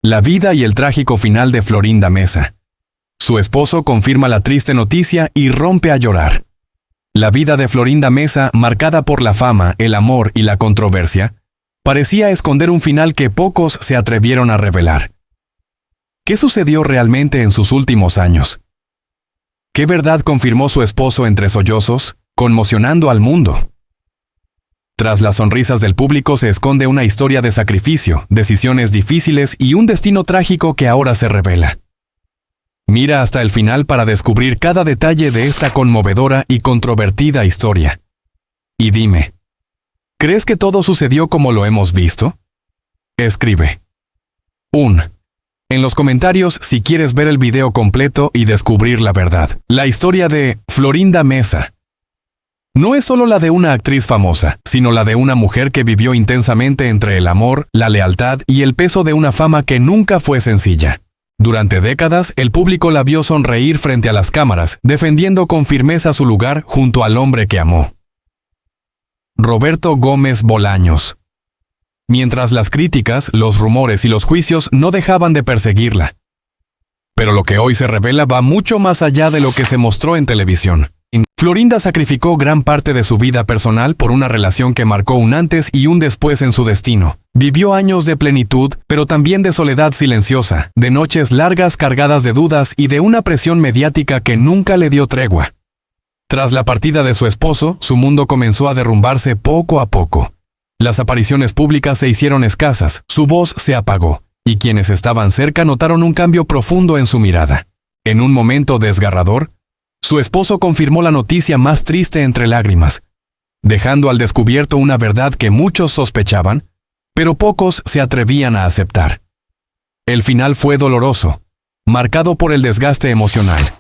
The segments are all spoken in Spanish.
La vida y el trágico final de Florinda Meza. Su esposo confirma la triste noticia y rompe a llorar. La vida de Florinda Meza, marcada por la fama, el amor y la controversia, parecía esconder un final que pocos se atrevieron a revelar. ¿Qué sucedió realmente en sus últimos años? ¿Qué verdad confirmó su esposo entre sollozos, conmocionando al mundo? Tras las sonrisas del público se esconde una historia de sacrificio, decisiones difíciles y un destino trágico que ahora se revela. Mira hasta el final para descubrir cada detalle de esta conmovedora y controvertida historia. Y dime, ¿crees que todo sucedió como lo hemos visto? Escribe. 1. En los comentarios si quieres ver el video completo y descubrir la verdad. La historia de Florinda Meza no es solo la de una actriz famosa, sino la de una mujer que vivió intensamente entre el amor, la lealtad y el peso de una fama que nunca fue sencilla. Durante décadas, el público la vio sonreír frente a las cámaras, defendiendo con firmeza su lugar junto al hombre que amó. Roberto Gómez Bolaños. Mientras las críticas, los rumores y los juicios no dejaban de perseguirla. Pero lo que hoy se revela va mucho más allá de lo que se mostró en televisión. Florinda sacrificó gran parte de su vida personal por una relación que marcó un antes y un después en su destino. Vivió años de plenitud, pero también de soledad silenciosa, de noches largas cargadas de dudas y de una presión mediática que nunca le dio tregua. Tras la partida de su esposo, su mundo comenzó a derrumbarse poco a poco. Las apariciones públicas se hicieron escasas, su voz se apagó, y quienes estaban cerca notaron un cambio profundo en su mirada. En un momento desgarrador, su esposo confirmó la noticia más triste entre lágrimas, dejando al descubierto una verdad que muchos sospechaban, pero pocos se atrevían a aceptar. El final fue doloroso, marcado por el desgaste emocional,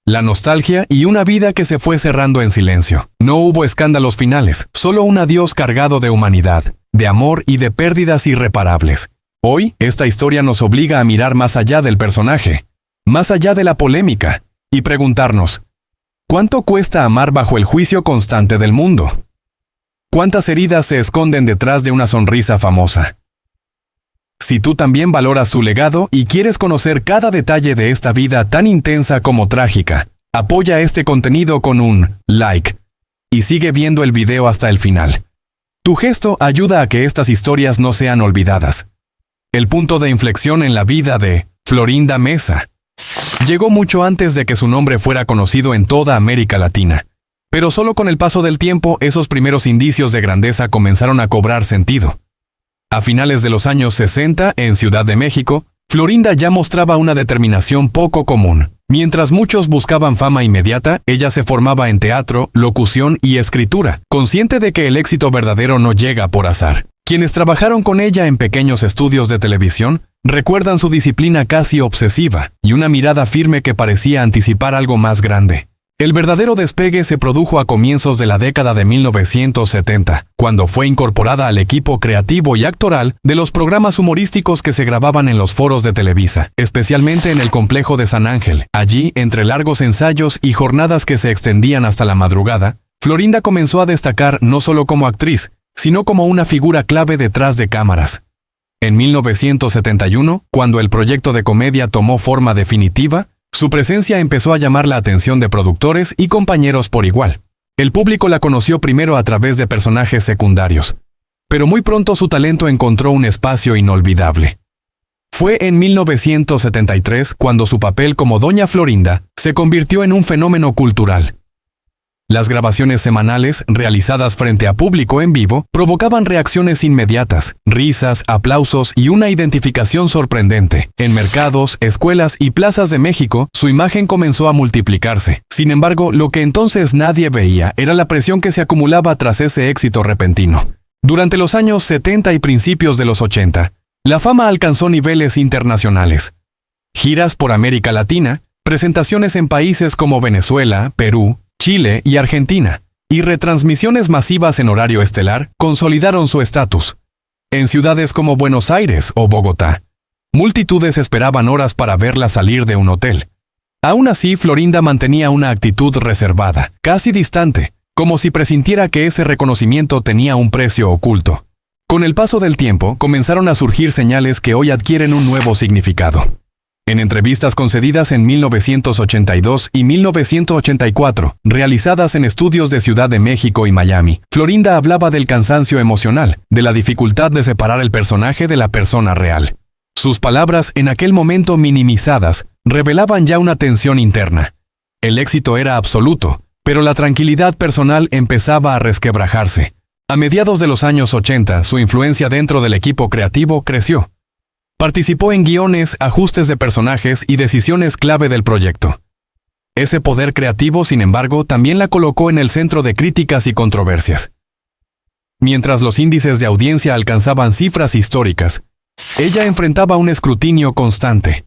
la nostalgia y una vida que se fue cerrando en silencio. No hubo escándalos finales, solo un adiós cargado de humanidad, de amor y de pérdidas irreparables. Hoy, esta historia nos obliga a mirar más allá del personaje, más allá de la polémica, y preguntarnos, ¿cuánto cuesta amar bajo el juicio constante del mundo? ¿Cuántas heridas se esconden detrás de una sonrisa famosa? Si tú también valoras su legado y quieres conocer cada detalle de esta vida tan intensa como trágica, apoya este contenido con un like y sigue viendo el video hasta el final. Tu gesto ayuda a que estas historias no sean olvidadas. El punto de inflexión en la vida de Florinda Meza llegó mucho antes de que su nombre fuera conocido en toda América Latina. Pero solo con el paso del tiempo, esos primeros indicios de grandeza comenzaron a cobrar sentido. A finales de los años 60, en Ciudad de México, Florinda ya mostraba una determinación poco común. Mientras muchos buscaban fama inmediata, ella se formaba en teatro, locución y escritura, consciente de que el éxito verdadero no llega por azar. Quienes trabajaron con ella en pequeños estudios de televisión recuerdan su disciplina casi obsesiva y una mirada firme que parecía anticipar algo más grande. El verdadero despegue se produjo a comienzos de la década de 1970, cuando fue incorporada al equipo creativo y actoral de los programas humorísticos que se grababan en los foros de Televisa, especialmente en el complejo de San Ángel. Allí, entre largos ensayos y jornadas que se extendían hasta la madrugada, Florinda comenzó a destacar no solo como actriz, sino como una figura clave detrás de cámaras. En 1971, cuando el proyecto de comedia tomó forma definitiva, su presencia empezó a llamar la atención de productores y compañeros por igual. El público la conoció primero a través de personajes secundarios, pero muy pronto su talento encontró un espacio inolvidable. Fue en 1973 cuando su papel como Doña Florinda se convirtió en un fenómeno cultural. Las grabaciones semanales, realizadas frente a público en vivo, provocaban reacciones inmediatas, risas, aplausos y una identificación sorprendente. En mercados, escuelas y plazas de México, su imagen comenzó a multiplicarse. Sin embargo, lo que entonces nadie veía era la presión que se acumulaba tras ese éxito repentino. Durante los años 70 y principios de los 80, la fama alcanzó niveles internacionales. Giras por América Latina, presentaciones en países como Venezuela, Perú, Chile y Argentina, y retransmisiones masivas en horario estelar consolidaron su estatus. En ciudades como Buenos Aires o Bogotá, multitudes esperaban horas para verla salir de un hotel. Aún así, Florinda mantenía una actitud reservada, casi distante, como si presintiera que ese reconocimiento tenía un precio oculto. Con el paso del tiempo, comenzaron a surgir señales que hoy adquieren un nuevo significado. En entrevistas concedidas en 1982 y 1984, realizadas en estudios de Ciudad de México y Miami, Florinda hablaba del cansancio emocional, de la dificultad de separar el personaje de la persona real. Sus palabras, en aquel momento minimizadas, revelaban ya una tensión interna. El éxito era absoluto, pero la tranquilidad personal empezaba a resquebrajarse. A mediados de los años 80, su influencia dentro del equipo creativo creció. Participó en guiones, ajustes de personajes y decisiones clave del proyecto. Ese poder creativo, sin embargo, también la colocó en el centro de críticas y controversias. Mientras los índices de audiencia alcanzaban cifras históricas, ella enfrentaba un escrutinio constante.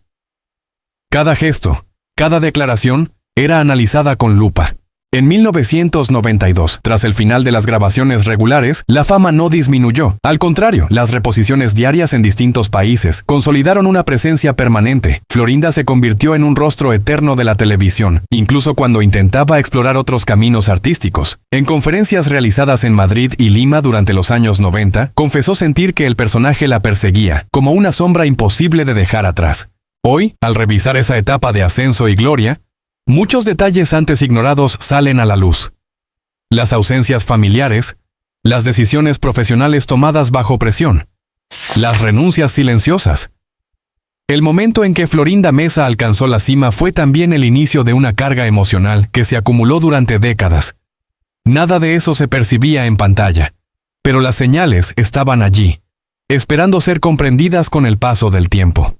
Cada gesto, cada declaración, era analizada con lupa. En 1992, tras el final de las grabaciones regulares, la fama no disminuyó. Al contrario, las reposiciones diarias en distintos países consolidaron una presencia permanente. Florinda se convirtió en un rostro eterno de la televisión, incluso cuando intentaba explorar otros caminos artísticos. En conferencias realizadas en Madrid y Lima durante los años 90, confesó sentir que el personaje la perseguía, como una sombra imposible de dejar atrás. Hoy, al revisar esa etapa de ascenso y gloria, muchos detalles antes ignorados salen a la luz. Las ausencias familiares, las decisiones profesionales tomadas bajo presión, las renuncias silenciosas. El momento en que Florinda Mesa alcanzó la cima fue también el inicio de una carga emocional que se acumuló durante décadas. Nada de eso se percibía en pantalla, pero las señales estaban allí, esperando ser comprendidas con el paso del tiempo.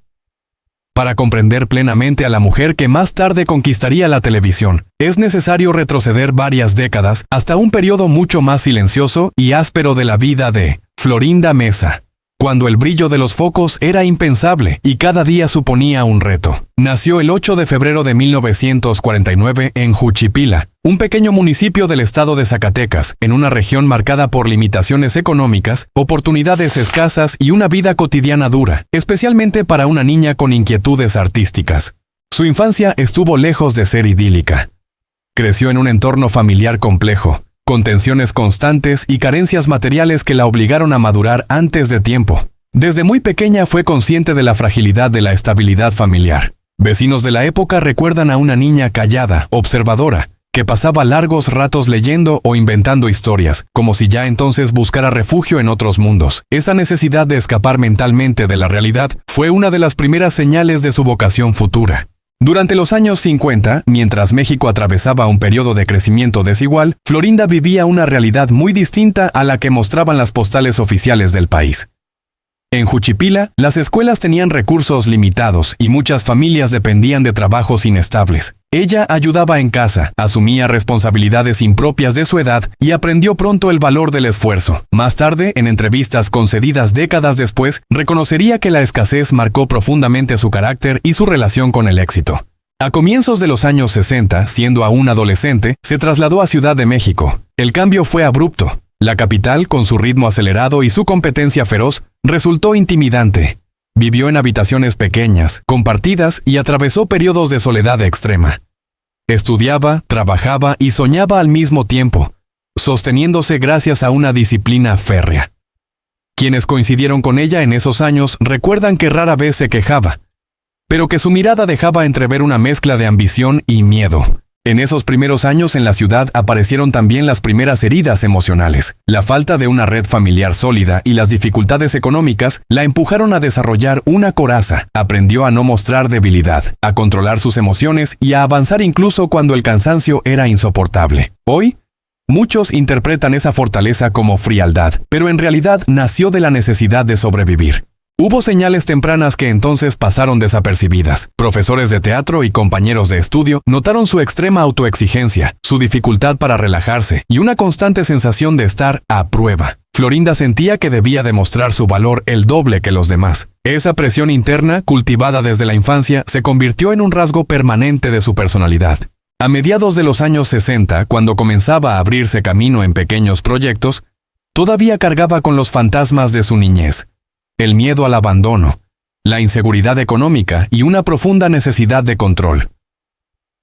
Para comprender plenamente a la mujer que más tarde conquistaría la televisión, es necesario retroceder varias décadas hasta un periodo mucho más silencioso y áspero de la vida de Florinda Mesa, cuando el brillo de los focos era impensable y cada día suponía un reto. Nació el 8 de febrero de 1949 en Juchipila, un pequeño municipio del estado de Zacatecas, en una región marcada por limitaciones económicas, oportunidades escasas y una vida cotidiana dura, especialmente para una niña con inquietudes artísticas. Su infancia estuvo lejos de ser idílica. Creció en un entorno familiar complejo, con tensiones constantes y carencias materiales que la obligaron a madurar antes de tiempo. Desde muy pequeña fue consciente de la fragilidad de la estabilidad familiar. Vecinos de la época recuerdan a una niña callada, observadora, que pasaba largos ratos leyendo o inventando historias, como si ya entonces buscara refugio en otros mundos. Esa necesidad de escapar mentalmente de la realidad fue una de las primeras señales de su vocación futura. Durante los años 50, mientras México atravesaba un periodo de crecimiento desigual, Florinda vivía una realidad muy distinta a la que mostraban las postales oficiales del país. En Juchipila, las escuelas tenían recursos limitados y muchas familias dependían de trabajos inestables. Ella ayudaba en casa, asumía responsabilidades impropias de su edad y aprendió pronto el valor del esfuerzo. Más tarde, en entrevistas concedidas décadas después, reconocería que la escasez marcó profundamente su carácter y su relación con el éxito. A comienzos de los años 60, siendo aún adolescente, se trasladó a Ciudad de México. El cambio fue abrupto. La capital, con su ritmo acelerado y su competencia feroz, resultó intimidante. Vivió en habitaciones pequeñas, compartidas y atravesó periodos de soledad extrema. Estudiaba, trabajaba y soñaba al mismo tiempo, sosteniéndose gracias a una disciplina férrea. Quienes coincidieron con ella en esos años recuerdan que rara vez se quejaba, pero que su mirada dejaba entrever una mezcla de ambición y miedo. En esos primeros años en la ciudad aparecieron también las primeras heridas emocionales. La falta de una red familiar sólida y las dificultades económicas la empujaron a desarrollar una coraza. Aprendió a no mostrar debilidad, a controlar sus emociones y a avanzar incluso cuando el cansancio era insoportable. Hoy, muchos interpretan esa fortaleza como frialdad, pero en realidad nació de la necesidad de sobrevivir. Hubo señales tempranas que entonces pasaron desapercibidas. Profesores de teatro y compañeros de estudio notaron su extrema autoexigencia, su dificultad para relajarse y una constante sensación de estar a prueba. Florinda sentía que debía demostrar su valor el doble que los demás. Esa presión interna, cultivada desde la infancia, se convirtió en un rasgo permanente de su personalidad. A mediados de los años 60, cuando comenzaba a abrirse camino en pequeños proyectos, todavía cargaba con los fantasmas de su niñez. El miedo al abandono, la inseguridad económica y una profunda necesidad de control.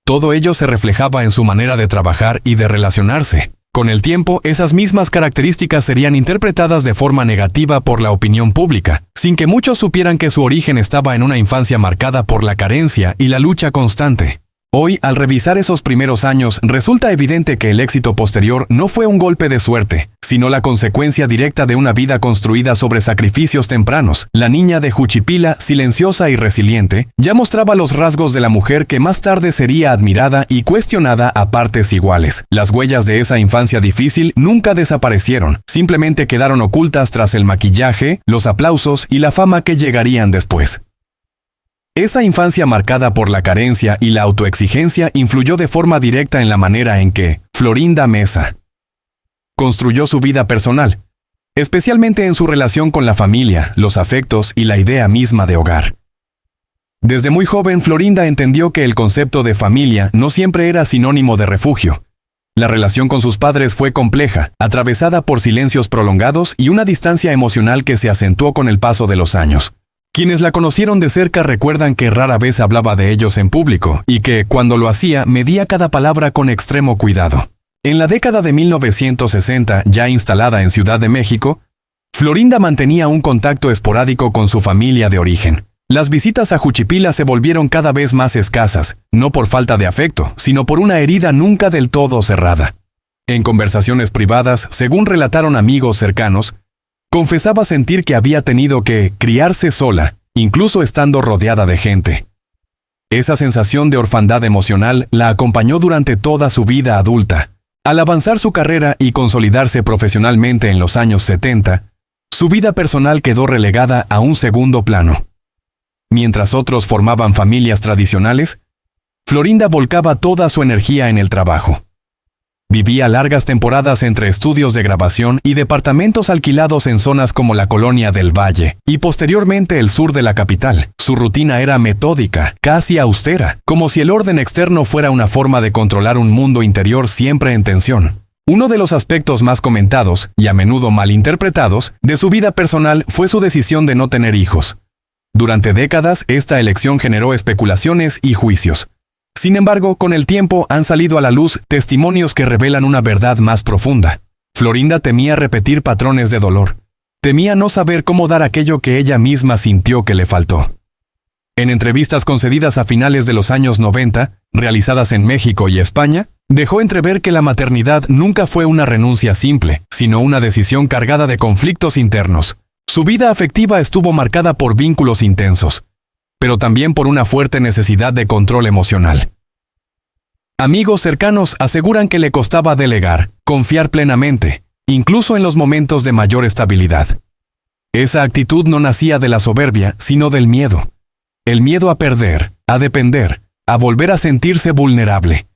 Todo ello se reflejaba en su manera de trabajar y de relacionarse. Con el tiempo, esas mismas características serían interpretadas de forma negativa por la opinión pública, sin que muchos supieran que su origen estaba en una infancia marcada por la carencia y la lucha constante. Hoy, al revisar esos primeros años, resulta evidente que el éxito posterior no fue un golpe de suerte, sino la consecuencia directa de una vida construida sobre sacrificios tempranos. La niña de Juchipila, silenciosa y resiliente, ya mostraba los rasgos de la mujer que más tarde sería admirada y cuestionada a partes iguales. Las huellas de esa infancia difícil nunca desaparecieron, simplemente quedaron ocultas tras el maquillaje, los aplausos y la fama que llegarían después. Esa infancia marcada por la carencia y la autoexigencia influyó de forma directa en la manera en que Florinda Mesa construyó su vida personal, especialmente en su relación con la familia, los afectos y la idea misma de hogar. Desde muy joven, Florinda entendió que el concepto de familia no siempre era sinónimo de refugio. La relación con sus padres fue compleja, atravesada por silencios prolongados y una distancia emocional que se acentuó con el paso de los años. Quienes la conocieron de cerca recuerdan que rara vez hablaba de ellos en público y que, cuando lo hacía, medía cada palabra con extremo cuidado. En la década de 1960, ya instalada en Ciudad de México, Florinda mantenía un contacto esporádico con su familia de origen. Las visitas a Juchipila se volvieron cada vez más escasas, no por falta de afecto, sino por una herida nunca del todo cerrada. En conversaciones privadas, según relataron amigos cercanos, confesaba sentir que había tenido que criarse sola, incluso estando rodeada de gente. Esa sensación de orfandad emocional la acompañó durante toda su vida adulta. Al avanzar su carrera y consolidarse profesionalmente en los años 70, su vida personal quedó relegada a un segundo plano. Mientras otros formaban familias tradicionales, Florinda volcaba toda su energía en el trabajo. Vivía largas temporadas entre estudios de grabación y departamentos alquilados en zonas como la Colonia del Valle y posteriormente el sur de la capital. Su rutina era metódica, casi austera, como si el orden externo fuera una forma de controlar un mundo interior siempre en tensión. Uno de los aspectos más comentados, y a menudo malinterpretados, de su vida personal fue su decisión de no tener hijos. Durante décadas, esta elección generó especulaciones y juicios. Sin embargo, con el tiempo han salido a la luz testimonios que revelan una verdad más profunda. Florinda temía repetir patrones de dolor. Temía no saber cómo dar aquello que ella misma sintió que le faltó. En entrevistas concedidas a finales de los años 90, realizadas en México y España, dejó entrever que la maternidad nunca fue una renuncia simple, sino una decisión cargada de conflictos internos. Su vida afectiva estuvo marcada por vínculos intensos, pero también por una fuerte necesidad de control emocional. Amigos cercanos aseguran que le costaba delegar, confiar plenamente, incluso en los momentos de mayor estabilidad. Esa actitud no nacía de la soberbia, sino del miedo. El miedo a perder, a depender, a volver a sentirse vulnerable.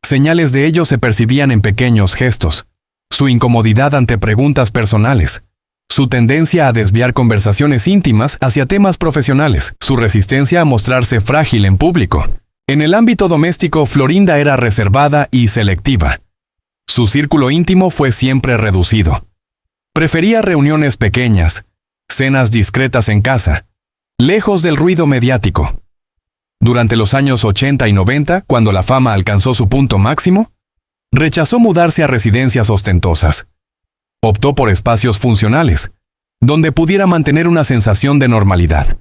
Señales de ello se percibían en pequeños gestos, su incomodidad ante preguntas personales, su tendencia a desviar conversaciones íntimas hacia temas profesionales, su resistencia a mostrarse frágil en público. En el ámbito doméstico, Florinda era reservada y selectiva. Su círculo íntimo fue siempre reducido. Prefería reuniones pequeñas, cenas discretas en casa, lejos del ruido mediático. Durante los años 80 y 90, cuando la fama alcanzó su punto máximo, rechazó mudarse a residencias ostentosas. Optó por espacios funcionales, donde pudiera mantener una sensación de normalidad.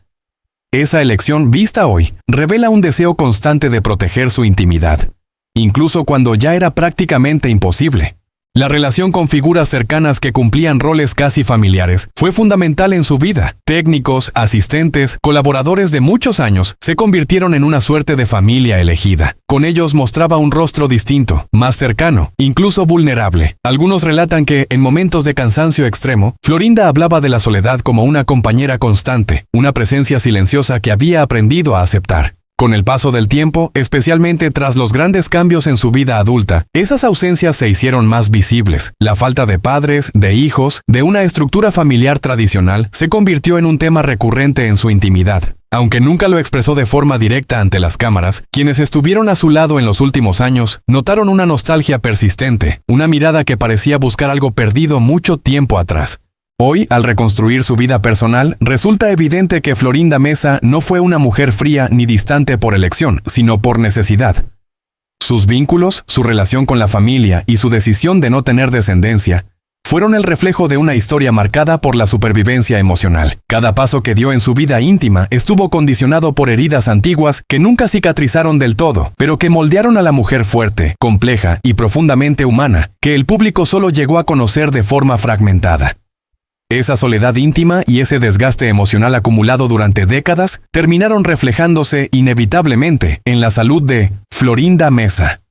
Esa elección, vista hoy, revela un deseo constante de proteger su intimidad, incluso cuando ya era prácticamente imposible. La relación con figuras cercanas que cumplían roles casi familiares fue fundamental en su vida. Técnicos, asistentes, colaboradores de muchos años se convirtieron en una suerte de familia elegida. Con ellos mostraba un rostro distinto, más cercano, incluso vulnerable. Algunos relatan que, en momentos de cansancio extremo, Florinda hablaba de la soledad como una compañera constante, una presencia silenciosa que había aprendido a aceptar. Con el paso del tiempo, especialmente tras los grandes cambios en su vida adulta, esas ausencias se hicieron más visibles. La falta de padres, de hijos, de una estructura familiar tradicional, se convirtió en un tema recurrente en su intimidad. Aunque nunca lo expresó de forma directa ante las cámaras, quienes estuvieron a su lado en los últimos años notaron una nostalgia persistente, una mirada que parecía buscar algo perdido mucho tiempo atrás. Hoy, al reconstruir su vida personal, resulta evidente que Florinda Mesa no fue una mujer fría ni distante por elección, sino por necesidad. Sus vínculos, su relación con la familia y su decisión de no tener descendencia fueron el reflejo de una historia marcada por la supervivencia emocional. Cada paso que dio en su vida íntima estuvo condicionado por heridas antiguas que nunca cicatrizaron del todo, pero que moldearon a la mujer fuerte, compleja y profundamente humana, que el público solo llegó a conocer de forma fragmentada. Esa soledad íntima y ese desgaste emocional acumulado durante décadas terminaron reflejándose inevitablemente en la salud de Florinda Mesa.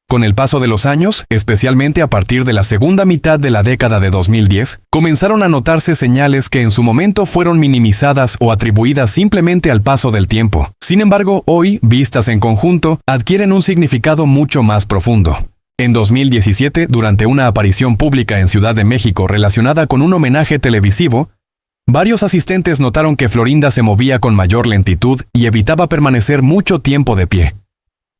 Con el paso de los años, especialmente a partir de la segunda mitad de la década de 2010, comenzaron a notarse señales que en su momento fueron minimizadas o atribuidas simplemente al paso del tiempo. Sin embargo, hoy, vistas en conjunto, adquieren un significado mucho más profundo. En 2017, durante una aparición pública en Ciudad de México relacionada con un homenaje televisivo, varios asistentes notaron que Florinda se movía con mayor lentitud y evitaba permanecer mucho tiempo de pie.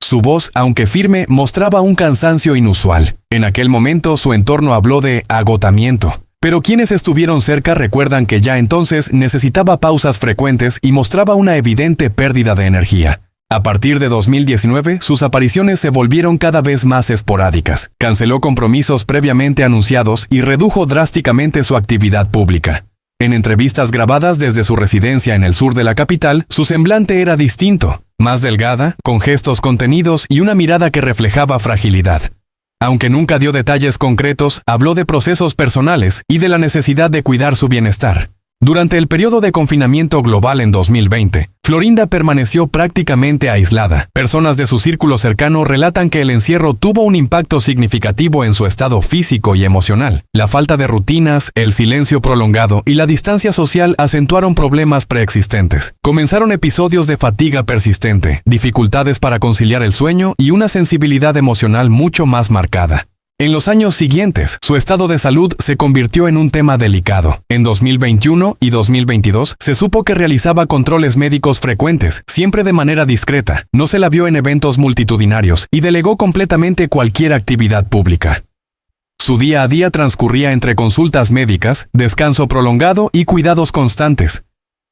Su voz, aunque firme, mostraba un cansancio inusual. En aquel momento su entorno habló de agotamiento, pero quienes estuvieron cerca recuerdan que ya entonces necesitaba pausas frecuentes y mostraba una evidente pérdida de energía. A partir de 2019, sus apariciones se volvieron cada vez más esporádicas. Canceló compromisos previamente anunciados y redujo drásticamente su actividad pública. En entrevistas grabadas desde su residencia en el sur de la capital, su semblante era distinto, más delgada, con gestos contenidos y una mirada que reflejaba fragilidad. Aunque nunca dio detalles concretos, habló de procesos personales y de la necesidad de cuidar su bienestar. Durante el periodo de confinamiento global en 2020, Florinda permaneció prácticamente aislada. Personas de su círculo cercano relatan que el encierro tuvo un impacto significativo en su estado físico y emocional. La falta de rutinas, el silencio prolongado y la distancia social acentuaron problemas preexistentes. Comenzaron episodios de fatiga persistente, dificultades para conciliar el sueño y una sensibilidad emocional mucho más marcada. En los años siguientes, su estado de salud se convirtió en un tema delicado. En 2021 y 2022 se supo que realizaba controles médicos frecuentes, siempre de manera discreta. No se la vio en eventos multitudinarios y delegó completamente cualquier actividad pública. Su día a día transcurría entre consultas médicas, descanso prolongado y cuidados constantes.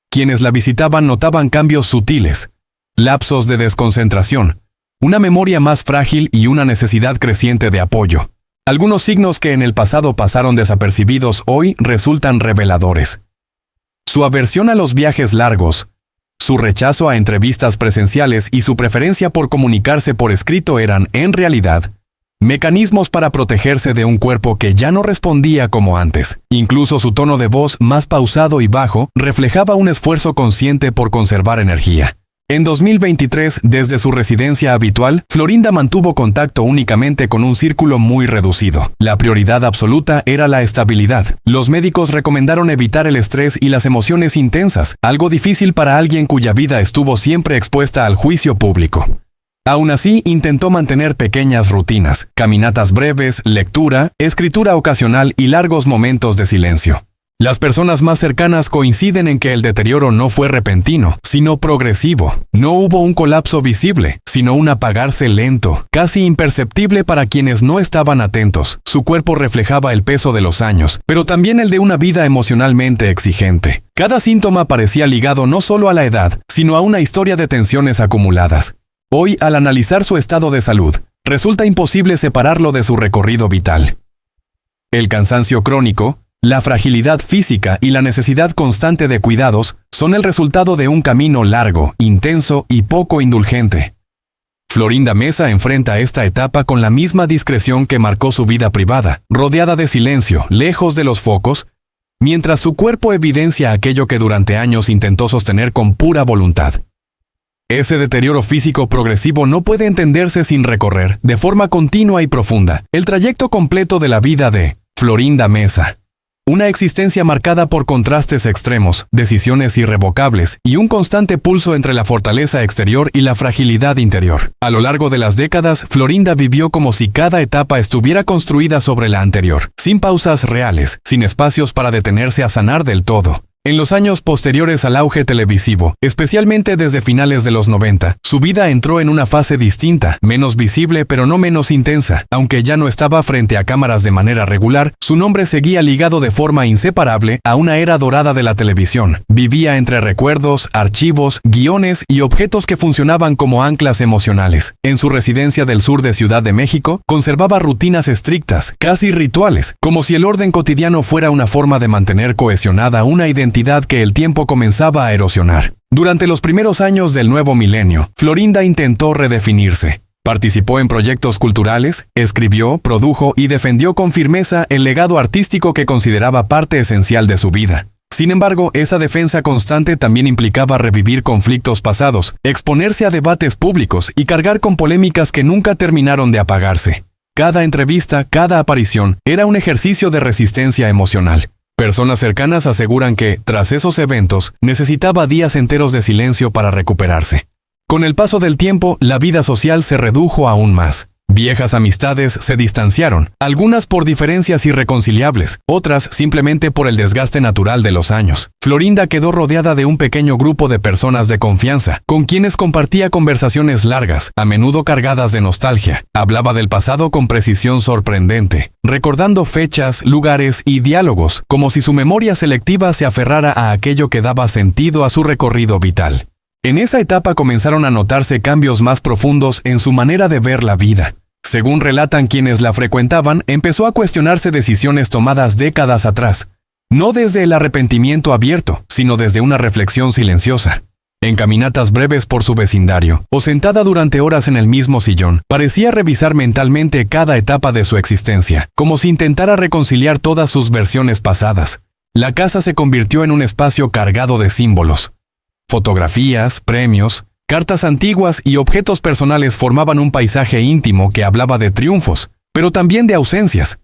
Quienes la visitaban notaban cambios sutiles, lapsos de desconcentración, una memoria más frágil y una necesidad creciente de apoyo. Algunos signos que en el pasado pasaron desapercibidos hoy resultan reveladores. Su aversión a los viajes largos, su rechazo a entrevistas presenciales y su preferencia por comunicarse por escrito eran, en realidad, mecanismos para protegerse de un cuerpo que ya no respondía como antes. Incluso su tono de voz más pausado y bajo reflejaba un esfuerzo consciente por conservar energía. En 2023, desde su residencia habitual, Florinda mantuvo contacto únicamente con un círculo muy reducido. La prioridad absoluta era la estabilidad. Los médicos recomendaron evitar el estrés y las emociones intensas, algo difícil para alguien cuya vida estuvo siempre expuesta al juicio público. Aún así, intentó mantener pequeñas rutinas, caminatas breves, lectura, escritura ocasional y largos momentos de silencio. Las personas más cercanas coinciden en que el deterioro no fue repentino, sino progresivo. No hubo un colapso visible, sino un apagarse lento, casi imperceptible para quienes no estaban atentos. Su cuerpo reflejaba el peso de los años, pero también el de una vida emocionalmente exigente. Cada síntoma parecía ligado no solo a la edad, sino a una historia de tensiones acumuladas. Hoy, al analizar su estado de salud, resulta imposible separarlo de su recorrido vital. El cansancio crónico, la fragilidad física y la necesidad constante de cuidados son el resultado de un camino largo, intenso y poco indulgente. Florinda Mesa enfrenta esta etapa con la misma discreción que marcó su vida privada, rodeada de silencio, lejos de los focos, mientras su cuerpo evidencia aquello que durante años intentó sostener con pura voluntad. Ese deterioro físico progresivo no puede entenderse sin recorrer, de forma continua y profunda, el trayecto completo de la vida de Florinda Mesa. Una existencia marcada por contrastes extremos, decisiones irrevocables y un constante pulso entre la fortaleza exterior y la fragilidad interior. A lo largo de las décadas, Florinda vivió como si cada etapa estuviera construida sobre la anterior, sin pausas reales, sin espacios para detenerse a sanar del todo. En los años posteriores al auge televisivo, especialmente desde finales de los 90, su vida entró en una fase distinta, menos visible pero no menos intensa. Aunque ya no estaba frente a cámaras de manera regular, su nombre seguía ligado de forma inseparable a una era dorada de la televisión. Vivía entre recuerdos, archivos, guiones y objetos que funcionaban como anclas emocionales. En su residencia del sur de Ciudad de México, conservaba rutinas estrictas, casi rituales, como si el orden cotidiano fuera una forma de mantener cohesionada una identidad que el tiempo comenzaba a erosionar. Durante los primeros años del nuevo milenio, Florinda intentó redefinirse. Participó en proyectos culturales, escribió, produjo y defendió con firmeza el legado artístico que consideraba parte esencial de su vida. Sin embargo, esa defensa constante también implicaba revivir conflictos pasados, exponerse a debates públicos y cargar con polémicas que nunca terminaron de apagarse. Cada entrevista, cada aparición, era un ejercicio de resistencia emocional. Personas cercanas aseguran que, tras esos eventos, necesitaba días enteros de silencio para recuperarse. Con el paso del tiempo, la vida social se redujo aún más. Viejas amistades se distanciaron, algunas por diferencias irreconciliables, otras simplemente por el desgaste natural de los años. Florinda quedó rodeada de un pequeño grupo de personas de confianza, con quienes compartía conversaciones largas, a menudo cargadas de nostalgia. Hablaba del pasado con precisión sorprendente, recordando fechas, lugares y diálogos, como si su memoria selectiva se aferrara a aquello que daba sentido a su recorrido vital. En esa etapa comenzaron a notarse cambios más profundos en su manera de ver la vida. Según relatan quienes la frecuentaban, empezó a cuestionarse decisiones tomadas décadas atrás, no desde el arrepentimiento abierto, sino desde una reflexión silenciosa. En caminatas breves por su vecindario, o sentada durante horas en el mismo sillón, parecía revisar mentalmente cada etapa de su existencia, como si intentara reconciliar todas sus versiones pasadas. La casa se convirtió en un espacio cargado de símbolos. Fotografías, premios, cartas antiguas y objetos personales formaban un paisaje íntimo que hablaba de triunfos, pero también de ausencias.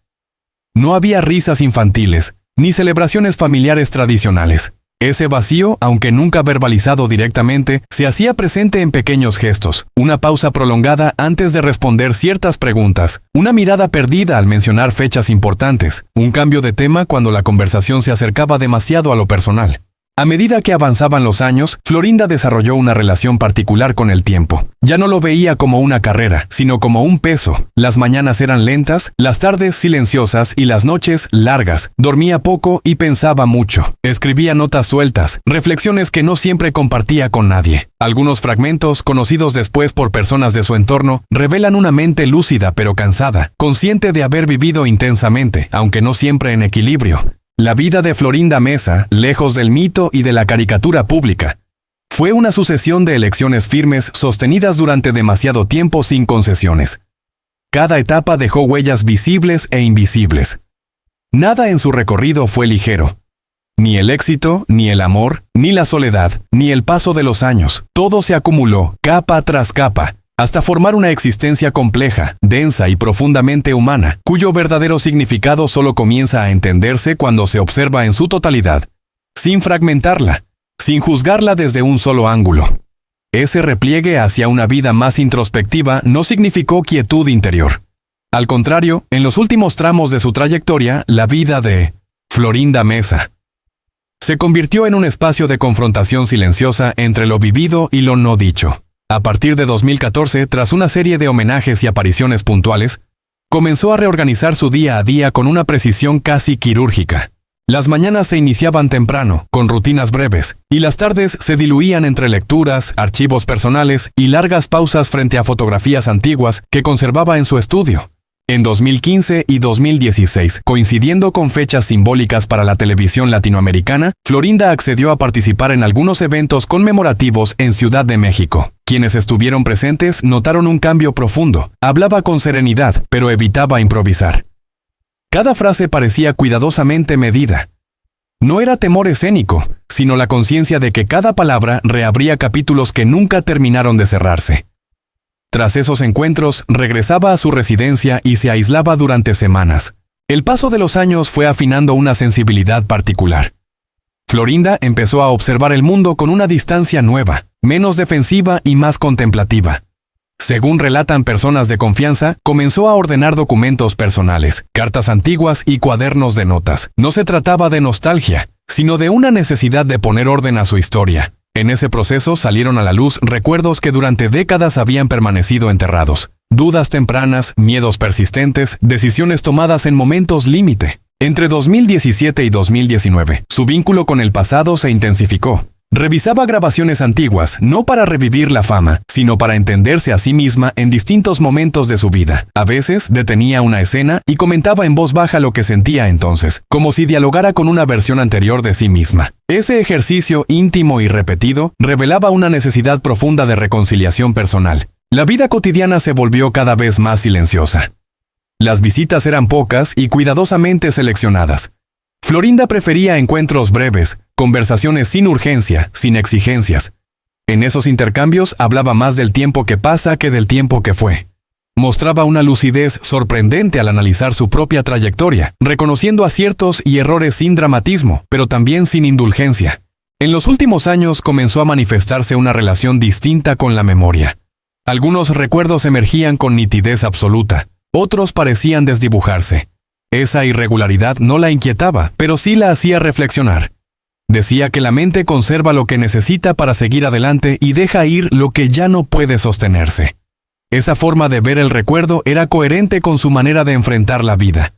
No había risas infantiles, ni celebraciones familiares tradicionales. Ese vacío, aunque nunca verbalizado directamente, se hacía presente en pequeños gestos, una pausa prolongada antes de responder ciertas preguntas, una mirada perdida al mencionar fechas importantes, un cambio de tema cuando la conversación se acercaba demasiado a lo personal. A medida que avanzaban los años, Florinda desarrolló una relación particular con el tiempo. Ya no lo veía como una carrera, sino como un peso. Las mañanas eran lentas, las tardes silenciosas y las noches largas. Dormía poco y pensaba mucho. Escribía notas sueltas, reflexiones que no siempre compartía con nadie. Algunos fragmentos, conocidos después por personas de su entorno, revelan una mente lúcida pero cansada, consciente de haber vivido intensamente, aunque no siempre en equilibrio. La vida de Florinda Mesa, lejos del mito y de la caricatura pública, fue una sucesión de elecciones firmes sostenidas durante demasiado tiempo sin concesiones. Cada etapa dejó huellas visibles e invisibles. Nada en su recorrido fue ligero. Ni el éxito, ni el amor, ni la soledad, ni el paso de los años. Todo se acumuló, capa tras capa, hasta formar una existencia compleja, densa y profundamente humana, cuyo verdadero significado solo comienza a entenderse cuando se observa en su totalidad, sin fragmentarla, sin juzgarla desde un solo ángulo. Ese repliegue hacia una vida más introspectiva no significó quietud interior. Al contrario, en los últimos tramos de su trayectoria, la vida de Florinda Mesa se convirtió en un espacio de confrontación silenciosa entre lo vivido y lo no dicho. A partir de 2014, tras una serie de homenajes y apariciones puntuales, comenzó a reorganizar su día a día con una precisión casi quirúrgica. Las mañanas se iniciaban temprano, con rutinas breves, y las tardes se diluían entre lecturas, archivos personales y largas pausas frente a fotografías antiguas que conservaba en su estudio. En 2015 y 2016, coincidiendo con fechas simbólicas para la televisión latinoamericana, Florinda accedió a participar en algunos eventos conmemorativos en Ciudad de México. Quienes estuvieron presentes notaron un cambio profundo. Hablaba con serenidad, pero evitaba improvisar. Cada frase parecía cuidadosamente medida. No era temor escénico, sino la conciencia de que cada palabra reabría capítulos que nunca terminaron de cerrarse. Tras esos encuentros, regresaba a su residencia y se aislaba durante semanas. El paso de los años fue afinando una sensibilidad particular. Florinda empezó a observar el mundo con una distancia nueva, menos defensiva y más contemplativa. Según relatan personas de confianza, comenzó a ordenar documentos personales, cartas antiguas y cuadernos de notas. No se trataba de nostalgia, sino de una necesidad de poner orden a su historia. En ese proceso salieron a la luz recuerdos que durante décadas habían permanecido enterrados. Dudas tempranas, miedos persistentes, decisiones tomadas en momentos límite. Entre 2017 y 2019, su vínculo con el pasado se intensificó. Revisaba grabaciones antiguas, no para revivir la fama, sino para entenderse a sí misma en distintos momentos de su vida. A veces detenía una escena y comentaba en voz baja lo que sentía entonces, como si dialogara con una versión anterior de sí misma. Ese ejercicio íntimo y repetido revelaba una necesidad profunda de reconciliación personal. La vida cotidiana se volvió cada vez más silenciosa. Las visitas eran pocas y cuidadosamente seleccionadas. Florinda prefería encuentros breves, conversaciones sin urgencia, sin exigencias. En esos intercambios hablaba más del tiempo que pasa que del tiempo que fue. Mostraba una lucidez sorprendente al analizar su propia trayectoria, reconociendo aciertos y errores sin dramatismo, pero también sin indulgencia. En los últimos años comenzó a manifestarse una relación distinta con la memoria. Algunos recuerdos emergían con nitidez absoluta, otros parecían desdibujarse. Esa irregularidad no la inquietaba, pero sí la hacía reflexionar. Decía que la mente conserva lo que necesita para seguir adelante y deja ir lo que ya no puede sostenerse. Esa forma de ver el recuerdo era coherente con su manera de enfrentar la vida.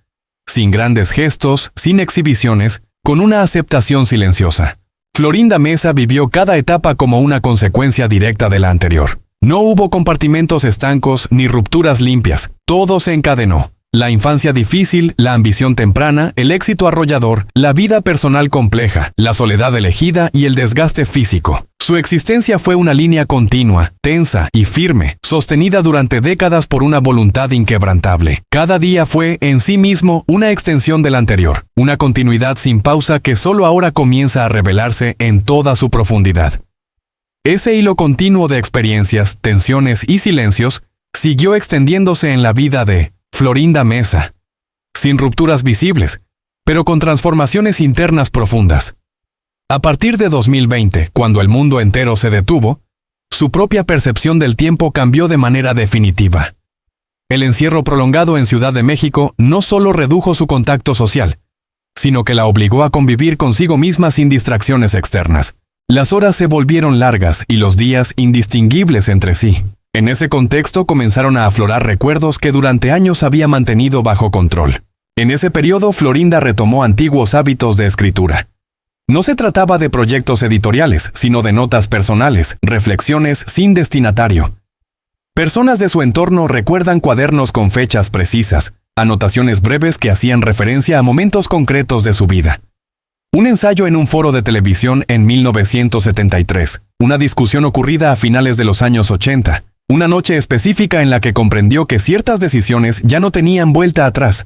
Sin grandes gestos, sin exhibiciones, con una aceptación silenciosa. Florinda Mesa vivió cada etapa como una consecuencia directa de la anterior. No hubo compartimentos estancos ni rupturas limpias, todo se encadenó. La infancia difícil, la ambición temprana, el éxito arrollador, la vida personal compleja, la soledad elegida y el desgaste físico. Su existencia fue una línea continua, tensa y firme, sostenida durante décadas por una voluntad inquebrantable. Cada día fue, en sí mismo, una extensión del anterior, una continuidad sin pausa que solo ahora comienza a revelarse en toda su profundidad. Ese hilo continuo de experiencias, tensiones y silencios siguió extendiéndose en la vida de Florinda Mesa, sin rupturas visibles, pero con transformaciones internas profundas. A partir de 2020, cuando el mundo entero se detuvo, su propia percepción del tiempo cambió de manera definitiva. El encierro prolongado en Ciudad de México no solo redujo su contacto social, sino que la obligó a convivir consigo misma sin distracciones externas. Las horas se volvieron largas y los días indistinguibles entre sí. En ese contexto comenzaron a aflorar recuerdos que durante años había mantenido bajo control. En ese periodo, Florinda retomó antiguos hábitos de escritura. No se trataba de proyectos editoriales, sino de notas personales, reflexiones sin destinatario. Personas de su entorno recuerdan cuadernos con fechas precisas, anotaciones breves que hacían referencia a momentos concretos de su vida. Un ensayo en un foro de televisión en 1973, una discusión ocurrida a finales de los años 80, una noche específica en la que comprendió que ciertas decisiones ya no tenían vuelta atrás.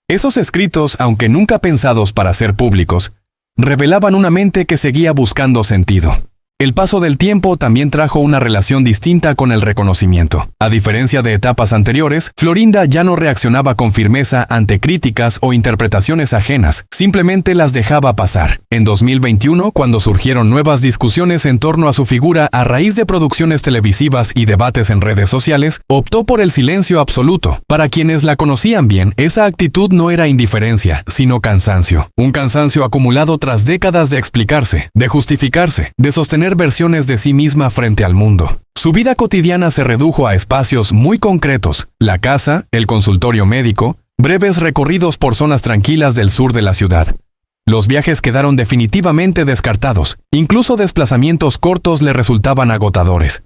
Esos escritos, aunque nunca pensados para ser públicos, revelaban una mente que seguía buscando sentido. El paso del tiempo también trajo una relación distinta con el reconocimiento. A diferencia de etapas anteriores, Florinda ya no reaccionaba con firmeza ante críticas o interpretaciones ajenas, simplemente las dejaba pasar. En 2021, cuando surgieron nuevas discusiones en torno a su figura a raíz de producciones televisivas y debates en redes sociales, optó por el silencio absoluto. Para quienes la conocían bien, esa actitud no era indiferencia, sino cansancio. Un cansancio acumulado tras décadas de explicarse, de justificarse, de sostener versiones de sí misma frente al mundo. Su vida cotidiana se redujo a espacios muy concretos: la casa, el consultorio médico, breves recorridos por zonas tranquilas del sur de la ciudad. Los viajes quedaron definitivamente descartados, incluso desplazamientos cortos le resultaban agotadores.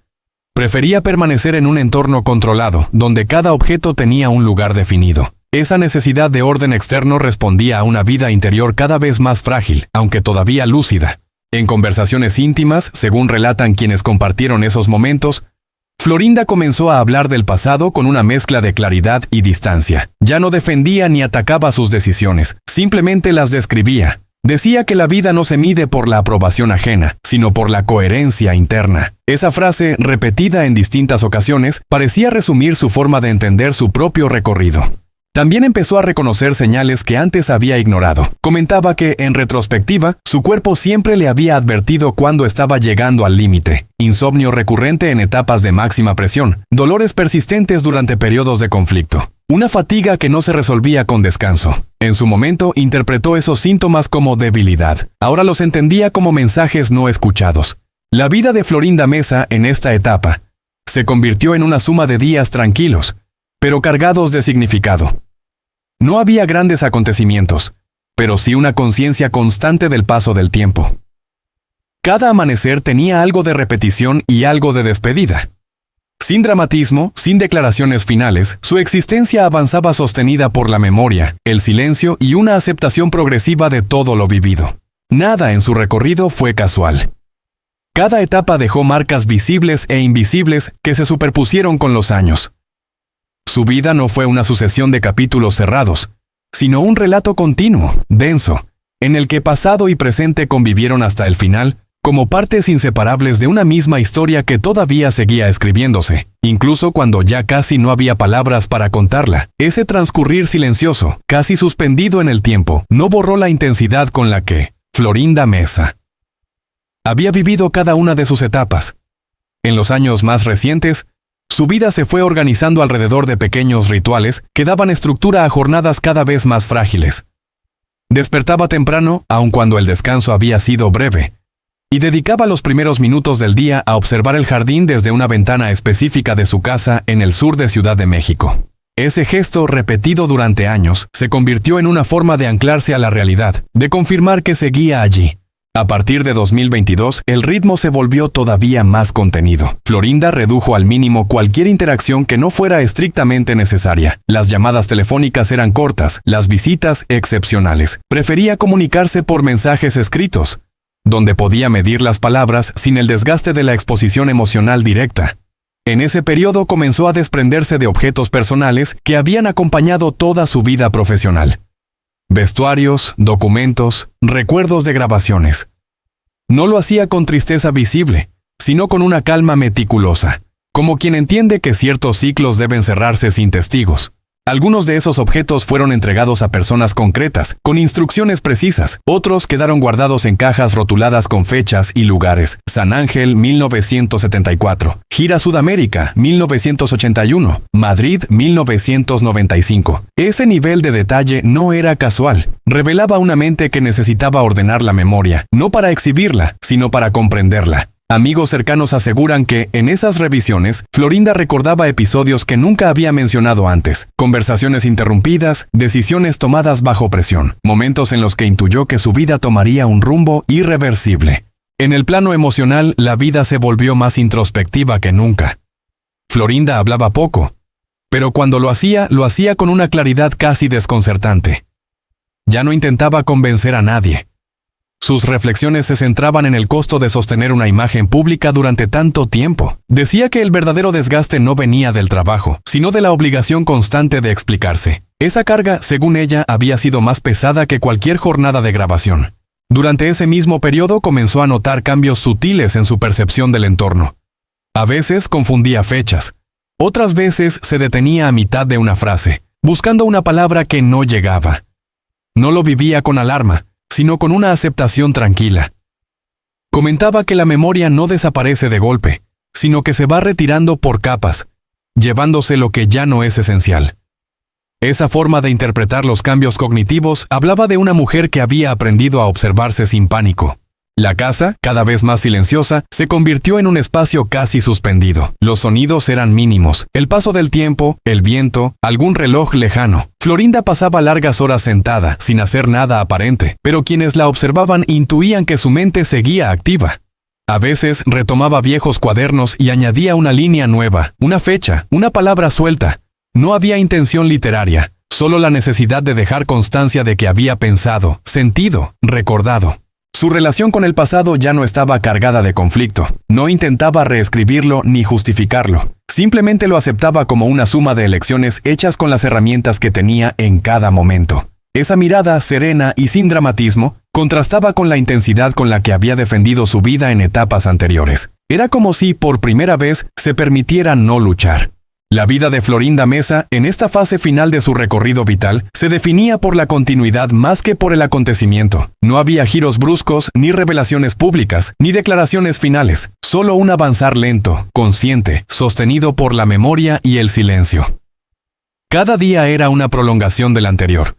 Prefería permanecer en un entorno controlado, donde cada objeto tenía un lugar definido. Esa necesidad de orden externo respondía a una vida interior cada vez más frágil, aunque todavía lúcida. En conversaciones íntimas, según relatan quienes compartieron esos momentos, Florinda comenzó a hablar del pasado con una mezcla de claridad y distancia. Ya no defendía ni atacaba sus decisiones, simplemente las describía. Decía que la vida no se mide por la aprobación ajena, sino por la coherencia interna. Esa frase, repetida en distintas ocasiones, parecía resumir su forma de entender su propio recorrido. También empezó a reconocer señales que antes había ignorado. Comentaba que, en retrospectiva, su cuerpo siempre le había advertido cuando estaba llegando al límite. Insomnio recurrente en etapas de máxima presión, dolores persistentes durante periodos de conflicto, una fatiga que no se resolvía con descanso. En su momento interpretó esos síntomas como debilidad. Ahora los entendía como mensajes no escuchados. La vida de Florinda Mesa en esta etapa se convirtió en una suma de días tranquilos, pero cargados de significado. No había grandes acontecimientos, pero sí una conciencia constante del paso del tiempo. Cada amanecer tenía algo de repetición y algo de despedida. Sin dramatismo, sin declaraciones finales, su existencia avanzaba sostenida por la memoria, el silencio y una aceptación progresiva de todo lo vivido. Nada en su recorrido fue casual. Cada etapa dejó marcas visibles e invisibles que se superpusieron con los años. Su vida no fue una sucesión de capítulos cerrados, sino un relato continuo, denso, en el que pasado y presente convivieron hasta el final, como partes inseparables de una misma historia que todavía seguía escribiéndose, incluso cuando ya casi no había palabras para contarla. Ese transcurrir silencioso, casi suspendido en el tiempo, no borró la intensidad con la que Florinda Mesa había vivido cada una de sus etapas. En los años más recientes, su vida se fue organizando alrededor de pequeños rituales que daban estructura a jornadas cada vez más frágiles. Despertaba temprano, aun cuando el descanso había sido breve, y dedicaba los primeros minutos del día a observar el jardín desde una ventana específica de su casa en el sur de Ciudad de México. Ese gesto, repetido durante años, se convirtió en una forma de anclarse a la realidad, de confirmar que seguía allí. A partir de 2022, el ritmo se volvió todavía más contenido. Florinda redujo al mínimo cualquier interacción que no fuera estrictamente necesaria. Las llamadas telefónicas eran cortas, las visitas excepcionales. Prefería comunicarse por mensajes escritos, donde podía medir las palabras sin el desgaste de la exposición emocional directa. En ese periodo comenzó a desprenderse de objetos personales que habían acompañado toda su vida profesional. Vestuarios, documentos, recuerdos de grabaciones. No lo hacía con tristeza visible, sino con una calma meticulosa, como quien entiende que ciertos ciclos deben cerrarse sin testigos. Algunos de esos objetos fueron entregados a personas concretas, con instrucciones precisas. Otros quedaron guardados en cajas rotuladas con fechas y lugares. San Ángel, 1974. Gira Sudamérica, 1981. Madrid, 1995. Ese nivel de detalle no era casual. Revelaba una mente que necesitaba ordenar la memoria, no para exhibirla, sino para comprenderla. Amigos cercanos aseguran que, en esas revisiones, Florinda recordaba episodios que nunca había mencionado antes, conversaciones interrumpidas, decisiones tomadas bajo presión, momentos en los que intuyó que su vida tomaría un rumbo irreversible. En el plano emocional, la vida se volvió más introspectiva que nunca. Florinda hablaba poco, pero cuando lo hacía con una claridad casi desconcertante. Ya no intentaba convencer a nadie. Sus reflexiones se centraban en el costo de sostener una imagen pública durante tanto tiempo. Decía que el verdadero desgaste no venía del trabajo, sino de la obligación constante de explicarse. Esa carga, según ella, había sido más pesada que cualquier jornada de grabación. Durante ese mismo periodo comenzó a notar cambios sutiles en su percepción del entorno. A veces confundía fechas. Otras veces se detenía a mitad de una frase, buscando una palabra que no llegaba. No lo vivía con alarma, sino con una aceptación tranquila. Comentaba que la memoria no desaparece de golpe, sino que se va retirando por capas, llevándose lo que ya no es esencial. Esa forma de interpretar los cambios cognitivos hablaba de una mujer que había aprendido a observarse sin pánico. La casa, cada vez más silenciosa, se convirtió en un espacio casi suspendido. Los sonidos eran mínimos, el paso del tiempo, el viento, algún reloj lejano. Florinda pasaba largas horas sentada, sin hacer nada aparente, pero quienes la observaban intuían que su mente seguía activa. A veces retomaba viejos cuadernos y añadía una línea nueva, una fecha, una palabra suelta. No había intención literaria, solo la necesidad de dejar constancia de que había pensado, sentido, recordado. Su relación con el pasado ya no estaba cargada de conflicto. No intentaba reescribirlo ni justificarlo. Simplemente lo aceptaba como una suma de elecciones hechas con las herramientas que tenía en cada momento. Esa mirada serena y sin dramatismo contrastaba con la intensidad con la que había defendido su vida en etapas anteriores. Era como si, por primera vez, se permitiera no luchar. La vida de Florinda Mesa, en esta fase final de su recorrido vital, se definía por la continuidad más que por el acontecimiento. No había giros bruscos, ni revelaciones públicas, ni declaraciones finales. Solo un avanzar lento, consciente, sostenido por la memoria y el silencio. Cada día era una prolongación del anterior.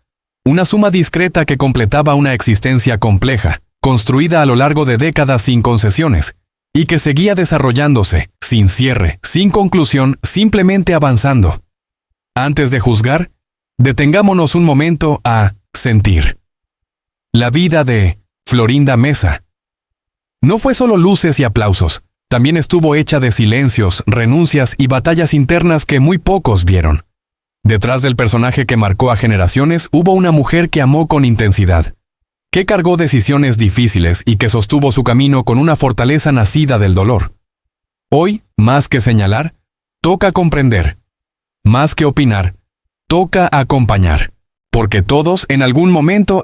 una suma discreta que completaba una existencia compleja, construida a lo largo de décadas sin concesiones, y que seguía desarrollándose, sin cierre, sin conclusión, simplemente avanzando. Antes de juzgar, detengámonos un momento a sentir. La vida de Florinda Mesa no fue solo luces y aplausos, también estuvo hecha de silencios, renuncias y batallas internas que muy pocos vieron. Detrás del personaje que marcó a generaciones hubo una mujer que amó con intensidad, que cargó decisiones difíciles y que sostuvo su camino con una fortaleza nacida del dolor. Hoy, más que señalar, toca comprender. Más que opinar, toca acompañar. Porque todos en algún momento